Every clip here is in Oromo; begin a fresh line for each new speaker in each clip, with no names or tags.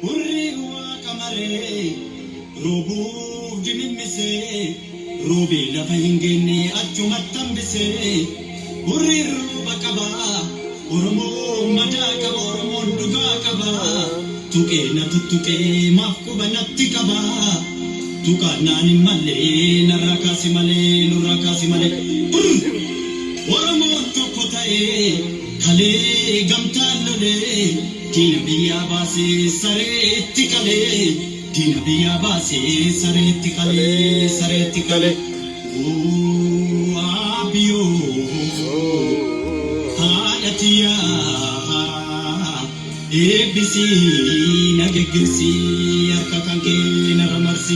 Urriwa kamare robu jimimise robe la fahingene achumatambise urriru bakaba oromo madaka oromo duga kaba tuke na tuke makuba natikaba tuka nani male narakasi male oromo tokotae kale gamtalole dinabiya base sareti kale o abio hayatiya ABC nagegirsi akakanke naramarsi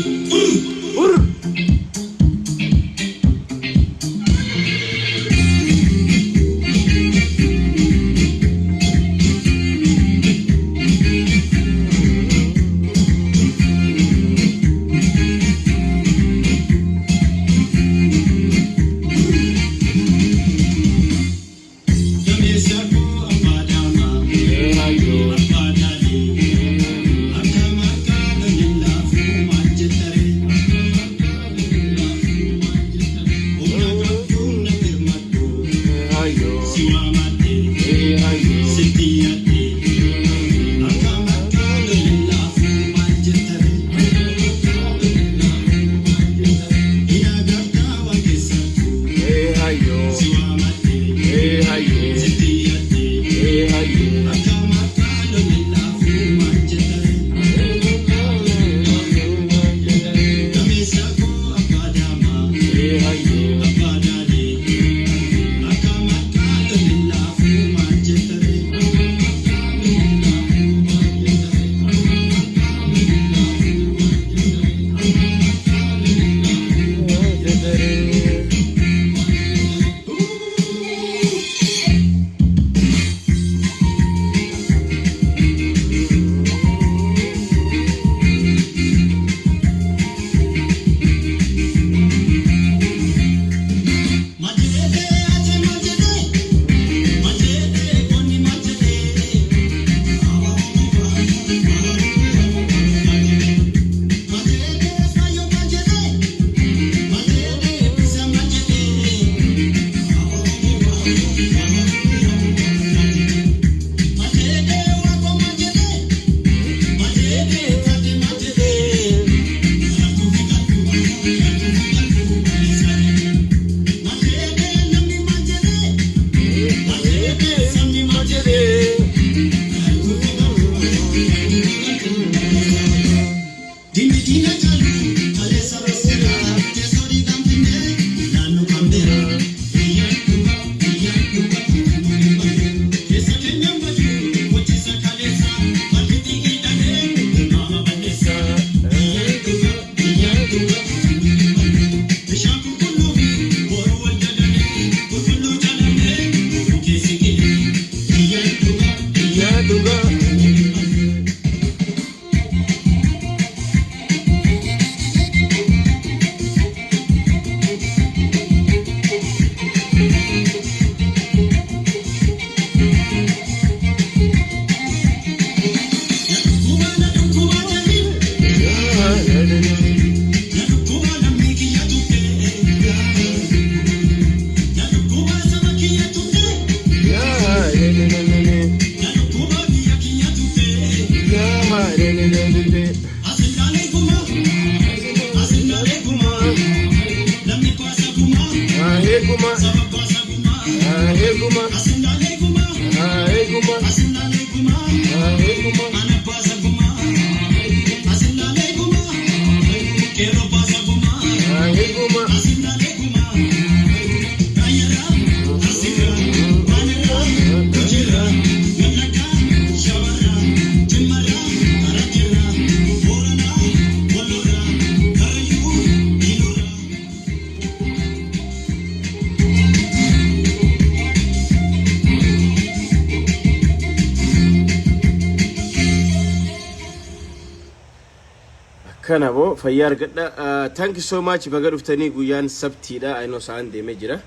Kanabo fayyar gadda thank you so much baga duftani guyan sabtida ayno saan deme jira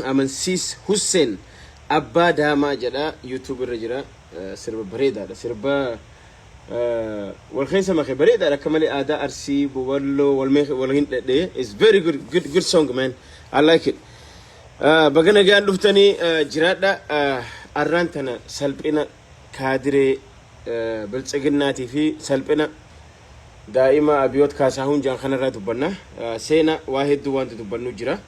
aman sis Hussein abba dama jada YouTube rajira sirba bareedaadha sirba wal keessa makee bareedaadha akka malee aadaa arsii buwalloo wal hin dhedhee is very good song man I like it bagana gaan dhuftanii jiraadha arraan tana salphina kaadiree biltsiginnaatii fi salphina daa'ima abiyoot kaasahuun jaan kanarraa dubbanna seena waa hedduu wanti dubbannu jira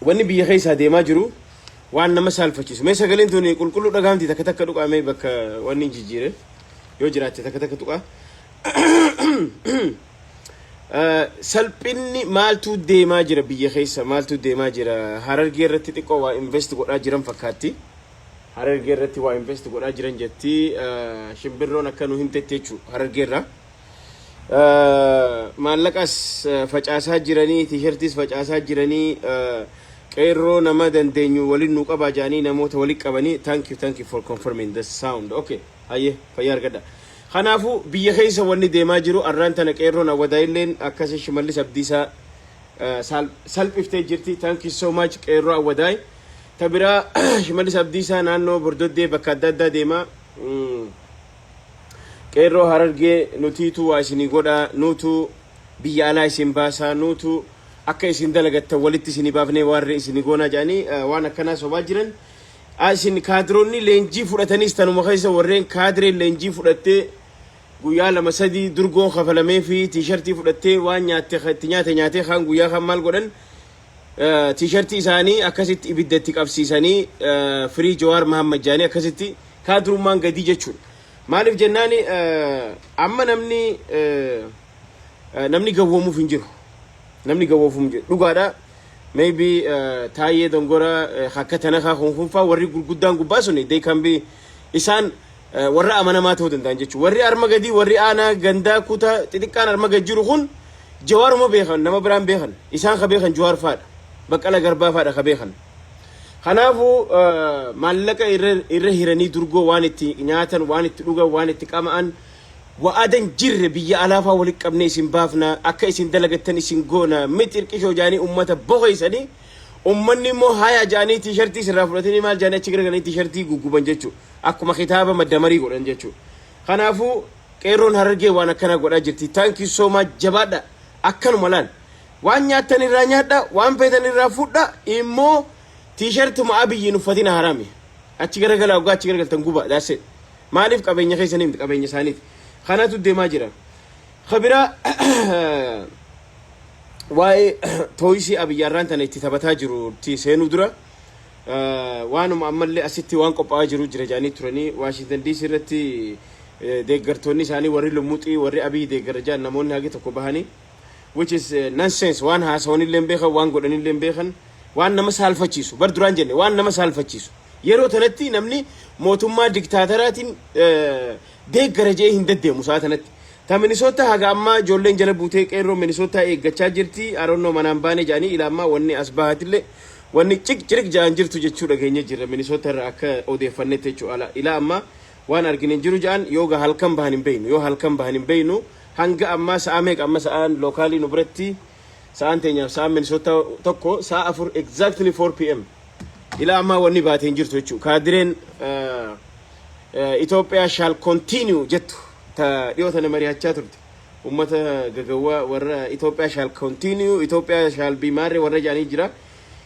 wanni biyya keessa deemaa jiru waan nama saalfachiisu mee sagaleen tuni qulqulluu dhagaamti takka takka dhuqamee bakka wanni jijjiire yoo jiraatte takka takka tuqa salphinni maaltu deemaa jira biyya keessa maaltu deemaa jira harargee irratti xiqqoo waa invest godhaa jiran fakkaatti harargee irratti waa invest godhaa jiran jetti shimbirroon akka nu hin tetteechu harargee irraa maallaqas facaasaa jiranii t-shirtis facaasaa jiranii qeerroo nama dandeenyu waliin nu qabaa jaanii namoota waliin qabanii thank you for confirming the sound okay hayye fayyaa argadha kanaafu biyya keessa wanni deemaa jiru arraan tana qeerroon awwadaayilleen akkasii shimallis abdiisaa salphiftee jirti thank you so much qeerroo awwadaay tabiraa shimallis abdiisaa naannoo bordoddee bakka adda addaa deemaa qeerroo harargee nutiitu waa isinii godhaa nuutu biyya alaa isin baasaa nuutu akka isin dalagattan walitti isinii baafnee warre isinii goonaa jaanii waan akkanaa sobaa jiran isin kaadiroonni leenjii fudhatanis tanuma keessa warreen kaadireen leenjii fudhattee guyyaa lama sadii durgoon kafalamee fi t-shirtii fudhattee waan nyaate kaan guyyaa kan maal godhan t-shirtii isaanii akkasitti ibidda itti qabsiisanii firii Jawaar Mahammad jaanii akkasitti kaadirummaan gadii jechuudha maaliif jennaani amma namni gawwoomuuf hin jiru namni gawwoomuuf hin jiru dhugaadha maybe taayee dongora akka tanakaa kunfaa warri gurguddaan gubbaa suni they can be isaan warra amanamaa ta'uu danda'an jechuudha warri arma gadii warri aanaa gandaa kutaa xixiqqaan arma gad jiru kun Jawaaruma beekan nama biraan beekan isaan ka beekan Jawaar faadha Baqqala Garbaa faadha ka beekan kanaafu maallaqa irra hiranii durgoo waan itti nyaatan waan itti dhugan waan itti qama'an wa'adan jirre biyya alaafaa walitti qabnee isin baafna akka isin dalagattan isin goona mixirqishoo jaanii ummata boqoysanii ummanni immoo haya jaanii t-shirtii sirraa fudhatanii maal jaanii achi gargalanii t-shirtii gugguban jechuudha akkuma kitaaba maddamarii godhan jechuudha kanaafu qeerroon harargee waan akkana godhaa jirti thank you so much jabaadha akkanuma laal waan nyaattan irraa nyaadha waan feetan irraa fudha immoo t-shirtuma abiyyiin uffatina harame achi gargalaa waggaa achi gargaltan guba daase maaliif qabeenya keessanii miti qabeenya isaaniiti kanatu deemaa jira khabira waa'ee tooyisii abiyyaarraan tana itti taphataa jiru ti seenuu dura waanuma ammallee asitti waan qophaa'aa jiru jira jaanii turanii Washington DC irratti deeggartoonni isaanii warri lumuuxii warri abii deeggarajaan namoonni hagi tokko bahanii which is nonsense waan haasawanii beekan waan godhanii beekan waan nama saalfachiisu bar duraan jenne waan nama saalfachiisu yeroo tanatti namni mootummaa diktaataraatiin deeggarajee hin deddeemu saa tanatti ta Minnesota haga amma ijoolleen jala buutee qeerroo Minnesota eeggachaa jirti aronnoo manaan baane jaanii ilaamaa wanni as bahatillee wanni cirik jaan jirtu jechuu dhageenya jirra Minnesota irraa akka odeeffannetti jechuudha ilaa amma waan argine jiru jaan yoo halkan bahan hin beeynu yoo halkan bahan hin beeynu hanga amma sa'a meeqa amma sa'aan lookaalii nu biratti sa'aan teenyaaf sa'aan Minnesota tokko sa'a 4 exactly 4 pm ilaa amma wanni baatee hin jirtu jechuudha kaadireen Ethiopia shall continue jettu ta dhiyootan mari'achaa turte ummata gagawaa warra Ethiopia shall continue Ethiopia shall be marre warra jaanii jira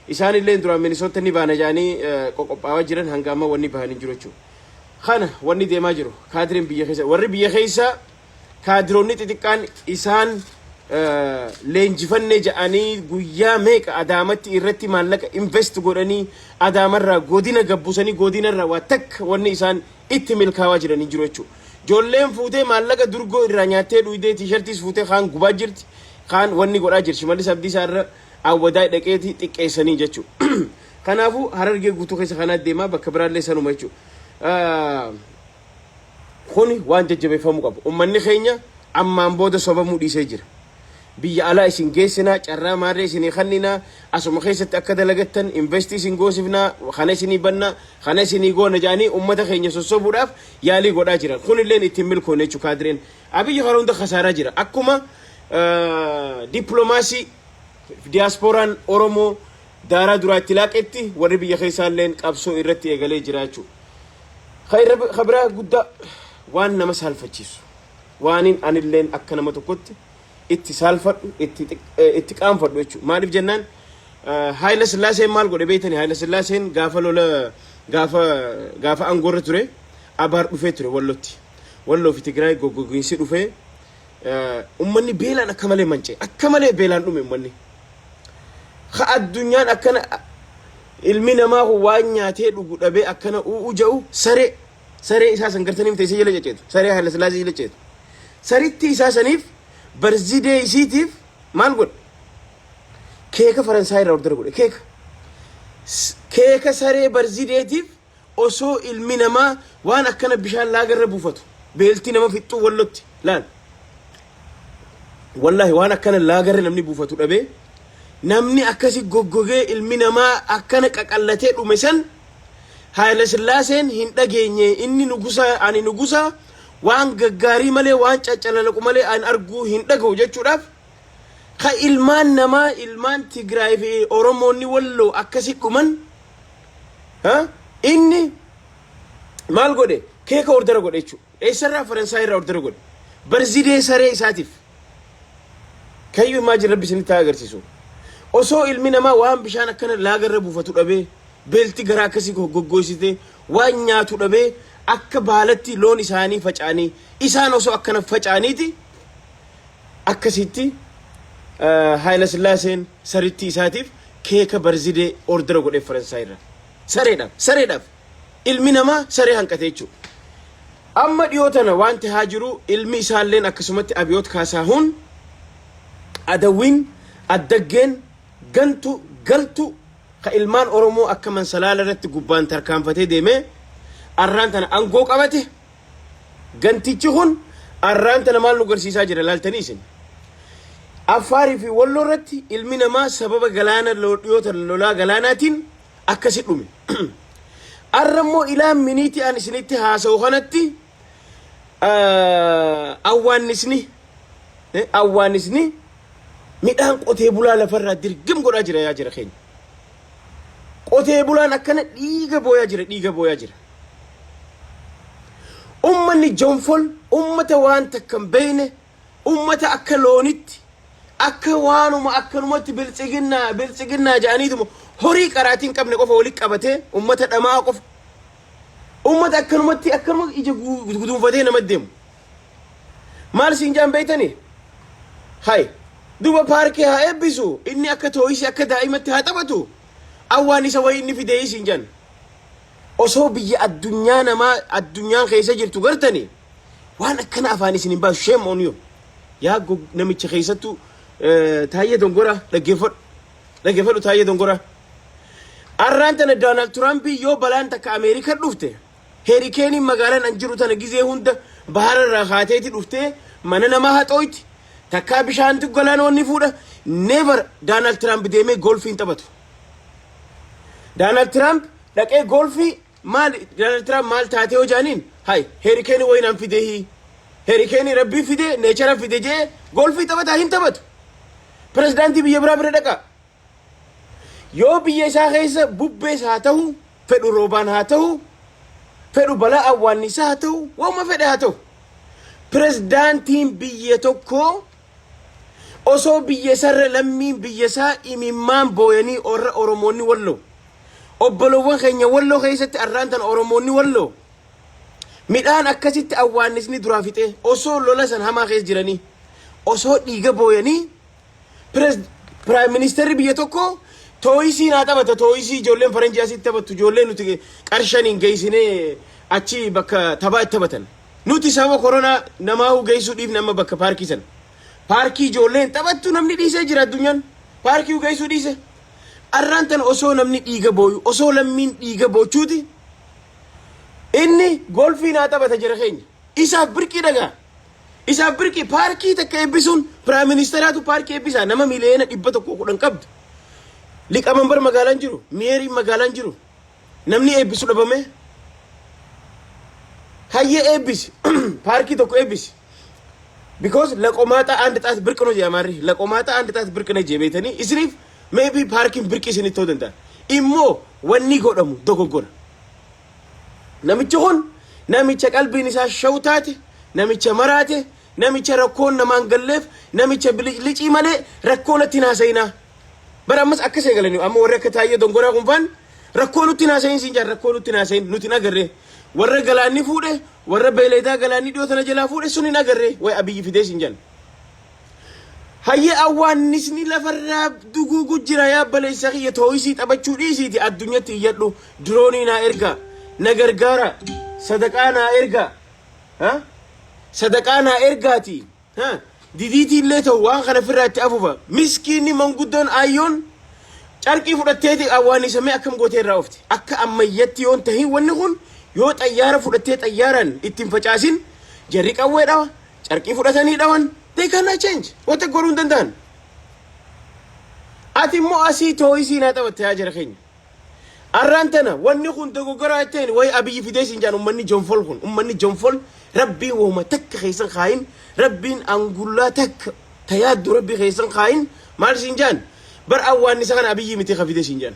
isaan illee dura Minnesota ni baana jaanii qoqophaawaa jiran hanga amma wanni bahan hin jiru jechuudha kana wanni deemaa jiru kaadireen biyya keessa warri biyya keessa kaadiroonni xixiqqaan isaan leenjifanne ja'anii guyyaa meeqa adaamatti irratti maallaqa invest godhanii adaamarraa godina gabbusanii godinarraa waa takka wanni isaan itti milkaawaa jiranii jiru jechuudha jolleen fuutee maallaqa durgoo irraa nyaattee dhuydee t-shirtis fuutee kaan gubaa jirti kaan wanni godhaa jirti Shimallis Abdiisaa irra awwadaay dhaqeeti xiqqeessanii jechuudha kanaafu harargee guutuu keessa kanaa deemaa bakka biraallee sanuma jechuudha kuni waan jajjabeeffamuu qabu ummanni keenya ammaan booda sobamuu dhiisee jira biyya alaa isin geessinaa carraa maarree isinii kannina asuma keessatti akka dalagattan investi isin goosifnaa kana isinii bannaa kana isinii goona jaanii ummata keenya sossobuudhaaf yaalii godhaa jiran kunilleen ittiin milkoone jechuu kaadireen abiyyi hora hunda khasaaraa jira akkuma diplomaasii diasporaan Oromoo دارا درات لاقتي وربي خيسان لين قبسو إرتي إغالي جراچو خبرا قد وان نمسهل فتشيس وانين أن اللين أكنا متوكت اتصال فت اتقام فت ويچو مالف جنان هايلا سلاسين مال قد بيتني هايلا سلاسين غافا لولا غافا أنغور توري أبار دفه توري واللو في تقرأي غوغوغينسي دفه أمني بيلان أكمالي منچه أكمالي بيلان أمني خا الدنيا أكنا المنا ما هو وانياتي لقول أبي أكنا وجو سري إساسا قرتني متى يسجل جت سري هلا سلازي جت سري تي إساسا نيف برزيدة يسيتيف ما نقول كيكة فرنساي راودر قول كيكة سري برزيدة تيف أسو المنا ما وان أكنا بشان لاجر بوفتو بيلتي نما في تو ولوتي لا والله وانا أكنا لاجر نمني بوفتو أبي namni akkasi goggogee ilmi namaa akkana qaqallatee dhumesan Haayila Sillaaseen hin dhageenye inni ani nugusa waan gaggaarii malee waan caccalalaqu malee an arguu hin dhaga'u jechuudhaaf ka ilmaan namaa ilmaan Tigraay fi Oromoonni walloo akkasi dhuman inni maal godhe keeka ordera godhe jechuudha eessarraa Faransaay irraa ordera godhe barzidee saree isaatiif kayyuu imaajin rabbi isinitti agarsiisu osoo ilmi namaa waan bishaan akkana laagarra buufatu dhabee beelti garaa akkasii goggoysite waan nyaatu dhabee akka baalatti loon isaanii facaanii isaan osoo akkana facaaniiti akkasitti Haayila Sillaaseen saritti isaatiif keeka barzidee ordera godhe Faransaay irraa sareedhaaf ilmi namaa saree hanqate jechuudha amma dhiyootana wanti haa jiru ilmi isaalleen akkasumatti Abiyoot Kaasaahun adawwiin addaggeen galtu ka ilmaan Oromoo akka mansalaala irratti gubbaan tarkaanfatee deeme arraan tana angoo qabate gantichi kun arraan tana maal nu garsiisaa jira laaltanii isin Affaarii fi Walloo irratti ilmi namaa sababa galaana dhiyoota lolaa galaanaatiin akkasi dhume arrammoo ilaan miniiti an isinitti haasa'u kanatti awwaanisni midhaan qotee bulaa lafarraa dirgim godhaa jira yaa jira keenya qotee bulaan akkana dhiiga booyaa jira ummanni jonfol ummata waan takkan beeyne ummata akka loonitti akka waanuma akkanumatti biltsiginnaa ja'aniituma horii qaraatiin qabne qofa walitti qabatee ummata dhamaa qofa ummata akkanumatti akkanuma ija guduunfatee nama deemu maal siin jaan beeytanii hay duba paarkii haa eebbisu inni akka tooyisi akka daa'imatti haa taphatu awwaan isa wayii inni fidee siin jaan osoo biyya addunyaan keessa jirtu gartani waan akkana afaan isin hin baasu shame on you yaa namicha keessattu Taayyee Dongora dhaggeeffadhu Taayyee Dongora arraan tana Doonaald Tiraamp yoo balaan takka Ameerikaa dhufte heerikeeniin magaalaan an jiru tana gizee hunda bahararraa haateeti dhufte mana namaa haxooyti takkaa bishaantu galaanoonni fuudha never Doonaald Tiraamp deemee golfii hin taphatu Doonaald Tiraamp dhaqee golfii Doonaald Tiraamp maal taatee hojaaniin hay heerikeenii wayinan fidee heerikeenii rabbii fidee neechara fide jee golfii taphataa hin taphatu Prezidaantii biyya biraa bira dhaqa yoo biyya isaa keessa bubbees haa ta'u fedhu roobaan haa ta'u fedhu balaa awwaannisaa haa ta'u waanuma fedhe haa ta'u Prezidaantiin biyya tokko osoo biyya sarra lammiin biyya isaa imimmaan booyanii orra Oromoonni walloo obbolowwan keenya walloo keessatti arraan tan Oromoonni walloo midhaan akkasitti awwaannisni duraa fixee osoo lola san hamaa keessa jiranii osoo dhiiga booyanii Prime Minister biyya tokko tooyisii naa taphata tooyisii ijoolleen faranjii asitti taphattu ijoolleen nuti qarshaniin geessinee achi bakka taphaa itti taphatan nuti sababa koronaa namaa geessuu dhiifne amma bakka paarkii sana paarkii ijoolleen taphattu namni dhiisee jira addunyaan paarkii geessuu dhiise arraan tan osoo namni dhiiga booyu osoo lammiin dhiiga boochuuti inni golfii naa taphata jira keenya isaaf birqii dhagaa isaaf birqii paarkii takka eebbisuun Prime Ministeraatu paarkii eebbisaa nama miliyoona 110 qabdu liqamanbar magaalaan jiru meerii magaalaan jiru namni eebbisu dhabame hayyee eebbisi paarkii tokko eebbisi because laqomaata አንድ ጣት ብርቅ ነው ያማሪ laqomaata አንድ ጣት ብርቅ ነው ጀቤተኒ isriif maybe parking birqi isin ta'uu danda'a immoo wanni godhamu dogoggora namichi kun namicha qalbiin isaa shawtaate namicha maraate namicha rakkoon namaan galleef namicha licii malee rakkoon itti naasayinaa bara ammas akka seegalanii amma warri akka taayee dongoraa kun faan rakkoon itti naasayin siin jaar rakkoon itti naasayin nuti nagarre warra galaanni fuudhe warra beeleedaa galaanni dhiyootana jalaa fuudhe suni nagarre way abiyyi fidee siin jaan hayye awwaannisni lafarraa duguugu jira yaa baleessa kiyya too'isii taphachuu dhiisiiti addunyatti iyyadhu diroonii naa erga na gargaara sadaqaa naa erga sadaqaa naa ergaati didiitii illee ta'u waan kana firraa itti afuufa miskiinni manguddoon ayyoon carqii fudhatteeti awwaannisamee akkam gootee irraa ofti akka ammayyatti yoon tahin wanni kun yoo xayyaara fudhattee xayyaaraan ittiin facaasin jarri qawwee dhawa carqii fudhatanii dhawan they cannot change wata goruu hin danda'an ati immoo asii too'isii naa taphatte yaa jara keenya arraan tana wanni kun dogoggoraa ta'een way abiyyi fidee siin jaan ummanni jonfol kun ummanni jonfol rabbii wooma takka keessan kaayin rabbiin angullaa takka tayaaddu rabbii keessan kaayin maal siin jaan bar awwaannisa kana abiyyi miti fidee siin jaan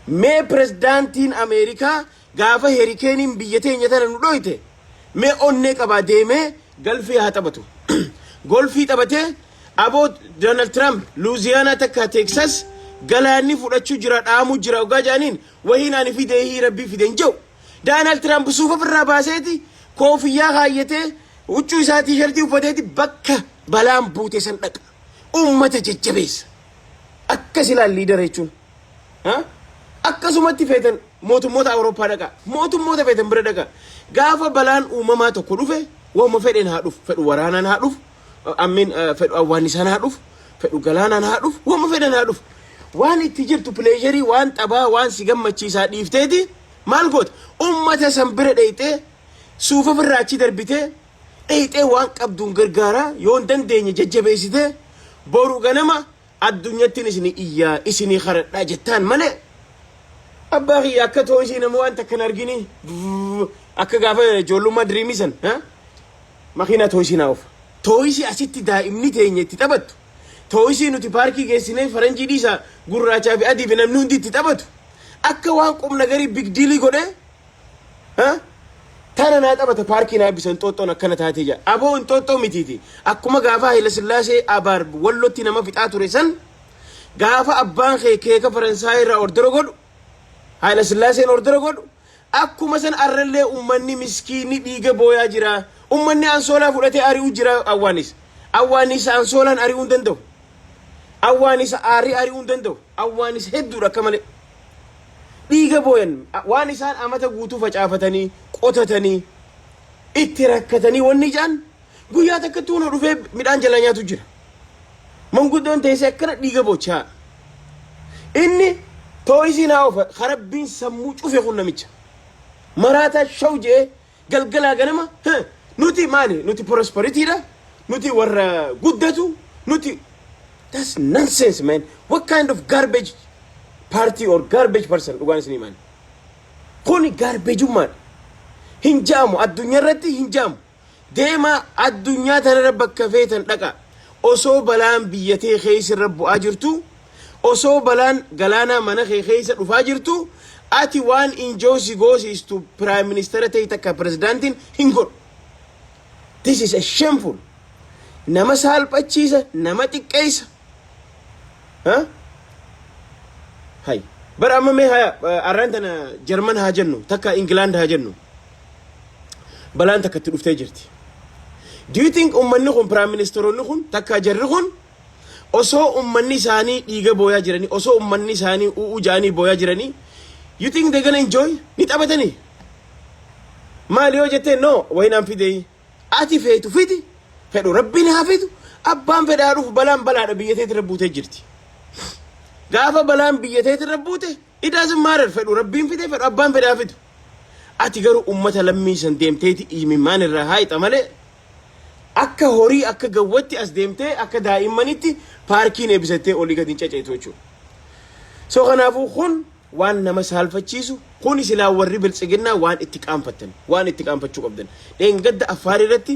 mee pirezidaantiin Ameerikaa gaafa herikeeniin biyya teenya tana nu dhoyte mee onnee qabaa deemee galfii haa taphatu golfii taphatee aboo Donald Trump Luuziyaanaa takka Texas galaanni fudhachuu jira dhaamu jira ogaa jaaniin wahiinaan fidee hii rabbii fideen jiru Donald Trump suufa firraa baaseeti koofiyyaa kaayyatee huccuu isaa tiishartii uffateeti bakka balaan buute san dhaqa ummata jajjabeessa akkas ilaal liidara jechuun akkasumatti feetan mootummoota Awurooppaa dhaqa mootummoota feetan bira dhaqa gaafa balaan uumamaa tokko dhufe wama fedhen haa dhufu fedhu waraanaan haa dhufu ammin fedhu awwaannisaan haa dhufu fedhu galaanaan haa dhufu wama fedhen haa dhufu waan itti jirtu pleasure waan taphaa waan si gammachiisaa dhiifteeti maal goota ummata san bira dheeyxee suufa firraachi darbitee dheeyxee waan qabduun gargaaraa yoon dandeenye jajjabeessitee boru ganama addunyattiin isinii iyyaa isinii karadhaa jettaan malee abbaa kiyya akka too'isii nama waan takkan argini akka gaafa ijoollummaa diriimii san makiinaa too'isii naa ofa too'isii asitti daa'imni teenya itti taphattu too'isii nuti paarkii geessinee faranjii dhiisaa gurraachaa fi adii fi namni hundi itti taphatu akka waan qubna garii bigdiilii godhee tana naa taphata paarkii naa eebbisa Inxooxxoon akkana taatee jira aboo Inxooxxoo mitiiti akkuma gaafa Haayila Sillaasee abaar wallotti nama fixaa ture san gaafa abbaan kee keeka Faransaay irraa ordora godhu Haayila Sillaaseen ordora godhu akkuma san arrallee ummanni miskiinni dhiiga booyaa jira ummanni ansoolaa fudhatee ari'uu jira awwaanis ansoolaan ari'uu hin danda'u awwaanis ari'uu hin danda'u awwaanis hedduudha akka malee dhiiga booyan waan isaan amata guutuu facaafatanii qotatanii itti rakkatanii wanni jaan guyyaa takka tuunoo dhufee midhaan jala nyaatu jira manguddoon teessee akkana dhiiga boochaa inni too'isii naa ofa harabbiin sammuu cufe kun namicha maraataa shaw jee galgalaa ganama nuti maali nuti prosperitiidha nuti warra guddatu nuti that's nonsense man what kind of garbage party or garbage person dhugaan isinii maali kuni garbage ummaan hin jaamu addunyaa irratti hin jaamu deema addunyaa tanarra bakka feetan dhaqa osoo balaan biyyatee keessa bu'aa jirtu osoo balaan galaana mana keessa dhufaa jirtu ati waan injoosi goosistu prime minister ta'e takka presidentin hin godhu this is a shameful nama saalphachiisa nama xiqqeessa hay bara amma mee arraan tana Jarman haa jennu takka England haa jennu balaan takka itti dhuftee jirti do you think ummanni kun prime ministeronni kun takka jarri kun osoo ummanni isaanii dhiiga booyaa jiranii osoo ummanni isaanii u'uu jaanii booyaa jiranii you think they're gonna enjoy ni taphatanii maali yoo jettee no waynaan fidee ati feetu fidi fedhu rabbiin haa fidu abbaan fedhaa dhufu balaan balaadha biyya teetirra buutee jirti gaafa balaan biyya teetirra buute it doesn't matter fedhu rabbiin fide fedhu abbaan fedhaa fidu ati garuu ummata lammii san deemteeti imimmaan irraa haayixa malee akka horii akka gawwatti as deemtee akka daa'immanitti paarkiin eebbisattee olii gadi hin cacceetu jechuudha so kanaafuu kun waan nama saalfachiisu kun silaa warri biltsiginnaa waan itti qaanfattan waan itti qaanfachuu qabdan dheengadda Affaar irratti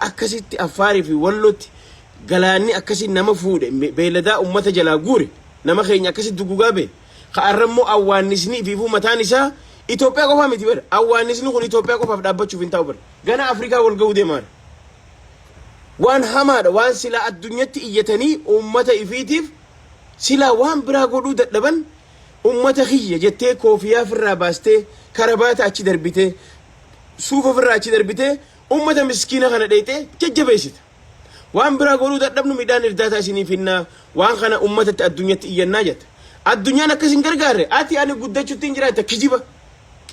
akkasitti Affaarii fi Wallootti galaanni akkasi nama fuudhe beeladaa ummata jalaa guure nama keenya akkasi dugugaa be ka'arrammoo awwaannisni fiifuu mataan isaa Itoophiyaa qofa miti bar awwaannisni kun Itoophiyaa qofaaf dhaabbachuuf hin ta'u bar gana Afrikaa wal ga'uu deemaa waan hamaadha waan sila addunyatti iyyatanii ummata ifiitiif sila waan biraa godhuu dadhaban ummata kiyya jettee koofiyaa firraa baastee karabaata achi darbitee suufa firraa achi darbitee ummata miskiina kana dheeyxee jajjabeessita waan biraa godhuu dadhabnu midhaan irdaata isiniif hinnaa waan kana ummatatti addunyatti iyyannaa jetta addunyaan akkas hin gargaarre ati ani guddachuutti hin jiraata kijiba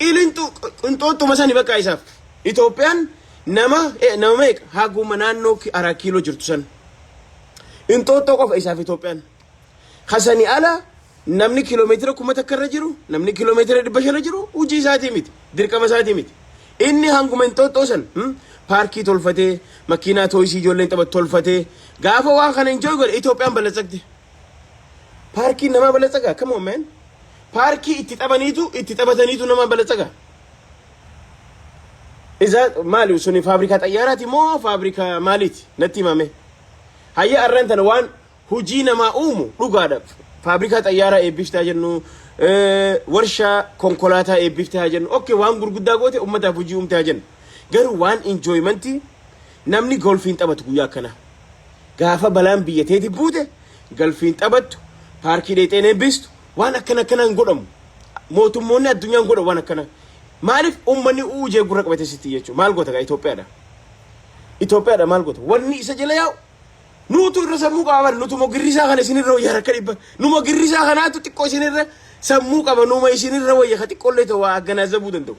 qinxooxxuma sani bakka isaaf Itoophiyaan nama meeqa haguma naannoo 4 kiiloo jirtu san qinxooxxoo qofa isaaf Itoophiyaan hasani ala namni kiiloomeetira 1000 irra jiru namni kiiloomeetira 500 irra jiru hojii isaatii miti dirqama isaatii miti inni hanguma qinxooxxoo san paarkii tolfatee makiinaa tooyisii ijoolleen taphatu tolfatee gaafa waan kana enjoy godhe Itoophiyaan balatsaqte paarkii nama balatsaqa come on man paarkii itti taphataniitu nama balatsaqa iza maali suni faabrikaa xayyaaraati moo faabrikaa maaliiti natti himame hayya arran tana waan hujii namaa uumu dhugaadha faabrikaa xayyaaraa eebbiftaa jennu warshaa konkolaataa eebbiftaa jennu okay waan gurguddaa goote ummataaf hujii uumtaa jennu garuu waan enjoymentii namni golfiin taphatu guyyaa akkana gaafa balaan biyyateeti buute golfiin taphattu paarkii dheexeen eebbistu waan akkanaan godhamu mootummoonni addunyaan godha waan akkana maaliif ummanni uujee gurra qabate sitti jechuun maal goota gaa Itoophiyaadha maal goota wanni isa jala yaa'u nuutu irra sammuu qaba nutu mogirrisaa kana isinirra wayya rakka dhibba nu mogirrisaa kanaatu xiqqoo isinirra sammuu qaba numa isinirra wayya ka xiqqoollee ta'u waa aganaazabuu danda'u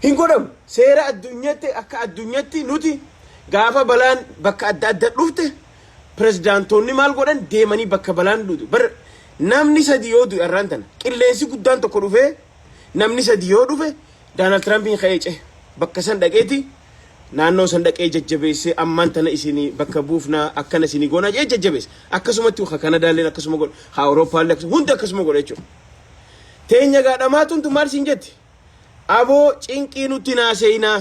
hin godhamu seera addunyatti akka addunyatti nuti gaafa balaan bakka adda dhufte pirezidaantoonni maal godhan deemanii bakka balaan dhufu bar namni sadii yoo du'e arraan tana qilleensi guddaan tokko dhufee namni sadii yoo dhufe Doonaald Tiraampiin ka'ee bakka san dhaqeeti naannoo san dhaqee jajjabeessee ammaan tana isinii bakka buufnaa akkana isinii goonaa jee jajjabeesse akkasumatti Kanadaalleen akkasuma godha Awurooppaallee akkasuma hundi akkasuma godha jechuudha teenya gaadhamaatuntu maal siin jetti aboo cinqii nutti naaseenaa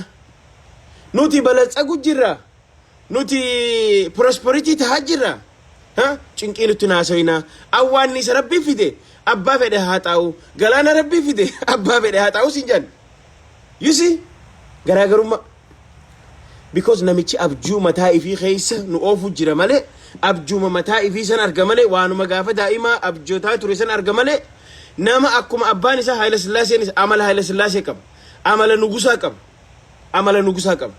nuti balatsagu jirra nuti prosperity tahaa jirra cinqii nutti naaseenaa awwaanni isa rabbii fide abbaa fedhe haa taa'u galaana rabbii fide abbaa fedhe haa taa'u siin jan you see garaagarummaa because namichi abjuu mataa ifii keessa nu oofu jira malee abjuuma mataa ifii san arga malee waanuma gaafa daa'imaa abjootaa ture san arga malee nama akkuma abbaan isaa Haayila Sillaaseen amala Haayila Sillaasee qaba amala nugusaa qaba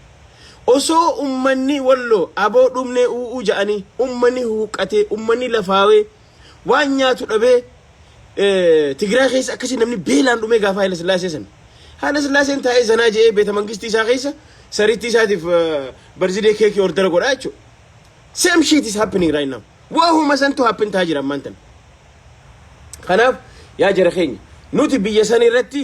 osoo ummanni walloo aboo dhumnee u'uu ja'anii ummanni huuqqatee ummanni lafaawee waan nyaatu dhabee Tigraay keessa akkasii namni beelaan dhumee gaafa Haayila Sillaasee san Haayila Sillaaseen taa'ee zanaa je'ee beeta mangistii isaa keessa saritti isaatiif birthday cake order godhaa jechuudha same shit is happening right now waahuma santu happen taa jira ammaan tana kanaaf yaa jara keenya nuti biyya san irratti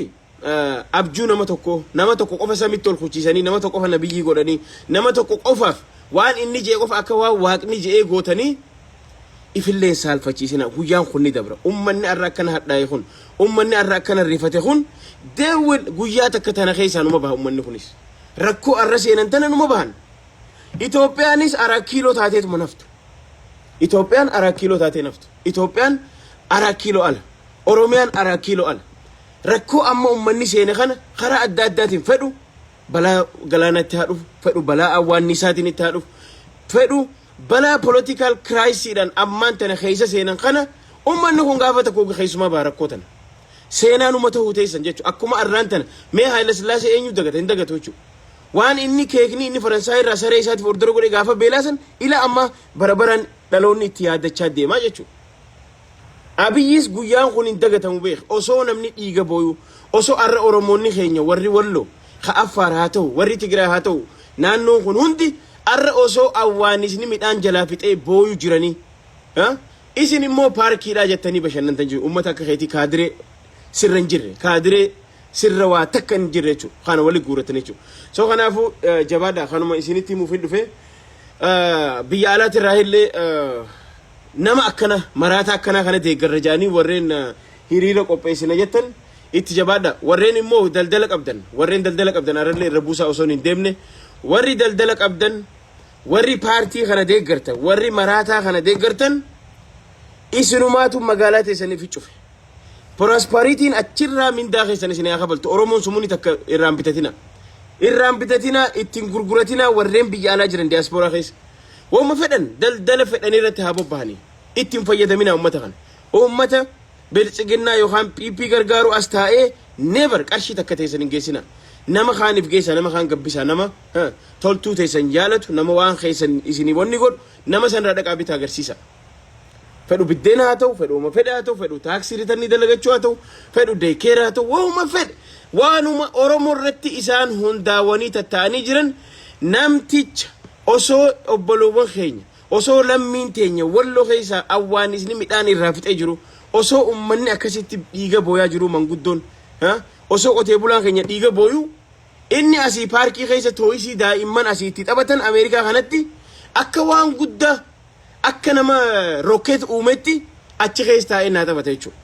abjuu nama tokko qofa samitti ol kuchiisanii nama tokko qofa nabiyyii godhanii nama tokko qofaaf waan inni jee qofa akka waan waaqni jee gootanii ifillee saalfachiisina guyyaan kun ni dabra ummanni arra akkana hadhaa'e kun ummanni arra akkana rifate kun deewwil guyyaa takka tana keessaa numa baha ummanni kunis rakkoo arra seenan tana numa bahan Itoophiyaanis 4 kiiloo taateetuma naftu Itoophiyaan 4 kiiloo taatee naftu Itoophiyaan 4 kiiloo ala Oromiyaan 4 kiiloo ala rakkoo amma ummanni seene kana karaa adda addaatiin fedhu balaa galaanatti haa dhufu fedhu balaa awwaannisaatiin itti haa dhufu fedhu balaa political crisis ammaan tana keessa seenan kana ummanni kun gaafa tokko keessumaa baa rakkoo tana seenaanuma ta'uu teessan jechuudha akkuma arraan tana mee Haayila Sillaasee eenyu dagata hin dagatu jechuudha waan inni keekni inni Faransaay irraa saree isaatiif ordora godhe gaafa beelaasan ila amma barabaraan dhaloonni itti yaadachaa deemaa jechuudha Abiyyis guyyaan kun hin dagatamu beek osoo namni dhiiga booyu osoo arra Oromoonni keenya warri Walloo ka Affaar haa ta'u warri Tigraay haa ta'u naannoon kun hundi arra osoo awwaanisni midhaan jalaa fixee booyu jiranii isin immoo paarkiidhaa jettanii bashannantan jiru ummata akka keetii kaadiree sirra hin jirre kaadiree sirra waa takka hin jirre jechuudha kana wali guuratan jechuudha soo kanaafuu jabaadha kanuma isinitti himuuf hin dhufe biyya alaati irraa illee nama akkana maraata akkana kana deeggarra jaanii warreen hiriira qopheessina jettan itti jabaadha warreen immoo daldala qabdan arallee irra buusaa osoo hin deemne warri daldala qabdan warri paartii kana deeggartan warri maraataa kana deeggartan isinumaatu magaalaa teessanii fi cufe prosperitiin achirraa mindaa keessan isin yaa kabaltu oromoon sumuni takka irraan bitatina ittiin gurguratina warreen biyya alaa jiran diaspora keessa wama fedhan daldala fedhanii irratti haa bobbahanii ittiin fayyadamina ummata kana ummata bilchiginnaa yookaan piipii gargaaru as taa'ee never qarshii takka teessan hin geessina nama khaanif geessa nama khaan gabbisa nama toltuu teessan jaalatu nama waan keessan isinii wanni godhu nama san radaqaa bitaa agarsiisa fedhu biddeena haa ta'u fedhu uma fedha haa ta'u fedhu taaksii ritanii dalagachuu haa ta'u fedhu deekeera haa ta'u waanuma fedhe waanuma oromoo irratti isaan hundaawanii tatta'anii jiran namticha osoo obboloowwan keenya osoo lammiin teenya walloo keessa awwaanisni midhaan irraa fixee jiru osoo ummanni akkasitti dhiiga booyaa jiru manguddoon osoo qotee bulaan keenya dhiiga booyu inni asii paarkii keessa tooyisii daa'imman asiitti taphatan Ameerikaa kanatti akka waan guddaa akka nama roket uumetti achi keessa taa'ee naa taphata jechuudha.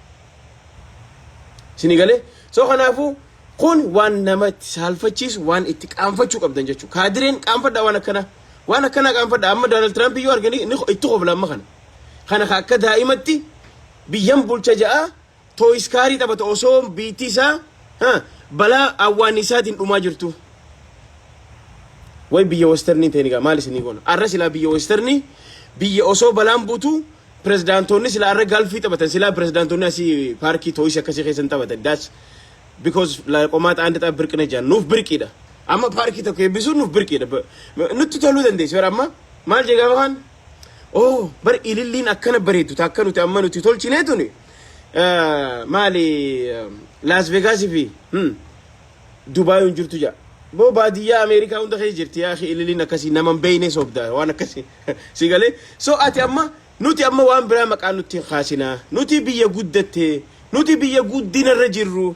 Sinigalee soo kanaafuu kun waan namatti saalfachiisu waan itti qaanfachuu qabdan jechuudha. Kaadireen qaanfadhaa waan akkana qaanfadhaa amma Donald Trump yoo arganii itti qofla amma kana akka daa'imatti biyyan bulcha ja'a tooyiskaarii taphata osoo biitii isaa balaa awwaanisaatiin dhumaa jirtu. Way biyya westernii ta'inigaa maal isinii goona arra silaa biyya westernii biyya osoo balaan buutu pirezidaantoonni silaa arra galfii taphatan silaa pirezidaantoonni asii paarkii tooyisii akkasii keessan taphatan that's because qomaata andi xaa birqina jaan nuuf birqiidha amma paarkii tokko eebbisuun nuuf birqiidha nutti toluu dandeessi bara amma maal jee gaafa kaan bar ililliin akkana bareedu takka nuti amma nuti tolchineetuni maali Las Vegas fi Dubai jirtu jaa bo baadiyyaa Ameerikaa hunda keessa jirti yaa ililliin akkasii naman beeyne sobda waan akkasii sigalee so ati amma nuti amma waan biraa maqaa nuti khaasinaa nuti biyya guddatte nuti biyya guddinarra jirru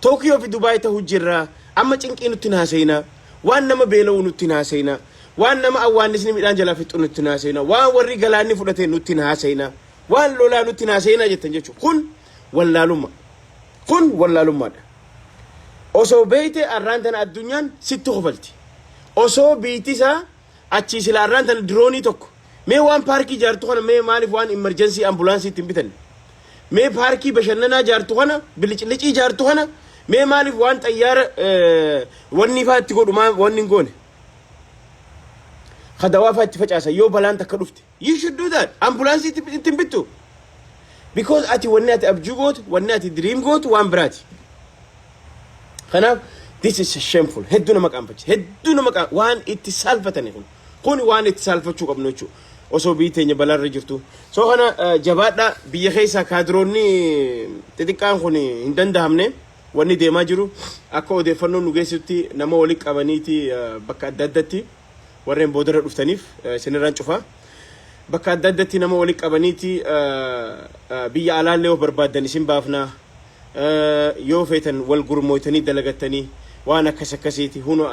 Tokyo fi Dubai ta'u jirra amma cinqii nuti naasayna waan nama beela'u nuti naasayna waan nama awwaanisni midhaan jalaa fixu nuti naasayna waan warri galaanni fudhate nuti naasayna waan lolaa nuti naasayna jettan jechuudha kun wallaalummaadha osoo beeyte arraantan addunyaan sitti qofalti osoo biitisaa achi sila arraantan diroonii tokko mee waan paarkii jaartu kana mee maaliif waan emergency ambulaansii ittiin bitanne mee paarkii bashannanaa jaartu kana biliclicii jaartu kana mee maaliif waan xayyaara wanni faa itti godhu wanni hin goone khadawaa faa itti facaasa yoo balaan takka dhufte you should do that ambulaansii ittiin bittu because ati wanni ati abjuu gootu wanni ati dream gootu waan biraati kanaaf this is shameful hedduu nama qaanfachi waan itti saalfatani kun waan itti saalfachuu qabnu jechuudha osoo biyyi teenya balaarra jirtu soo kana jabaadha biyya keessa kaadiroonni xixiqqaan kun hin dandahamne wanni deemaa jiru akka odeeffannoo nu geessutti nama waliin qabaniiti bakka adda addatti warreen boodarra dhuftaniif sinirraan cufaa bakka adda addatti nama waliin qabaniiti biyya alaallee of barbaadan isin baafnaa yoo feetan wal gurmooytanii dalagatanii waan akkasiiti huno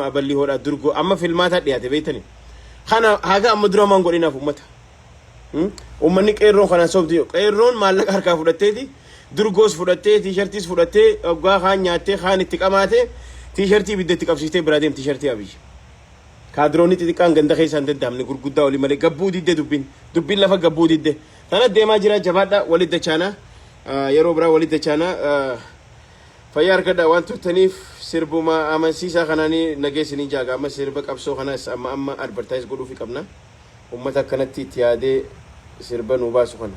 aballi hodha durgo amma filmaata dhiyaate beeytani kana haga amma dura maan godhinaaf ummanni qeerroon kana sobdi qeerroon maallaqa harkaa fudhatteeti durgoos fudhattee t-shirtiis fudhattee oggaa kaan nyaattee kaan itti qamaatee t-shirtii biddeetti qabsiistee biraa deem t-shirtii abiyyi kaadiroonni xixiqqaan ganda keessaan daddaamne gurguddaa walii malee gabbuu didde dubbiin lafa gabbuu didde kana deemaa jira jabaadha walit dachaanaa yeroo biraa walit dachaanaa fayyaa harkadha waan turtaniif sirbuma amansiisaa kanaanii nageessanii jaaga amma sirba qabsoo kanas amma advertise godhuufi qabna ummata akkanatti itti yaadee sirba nuu baasu kana.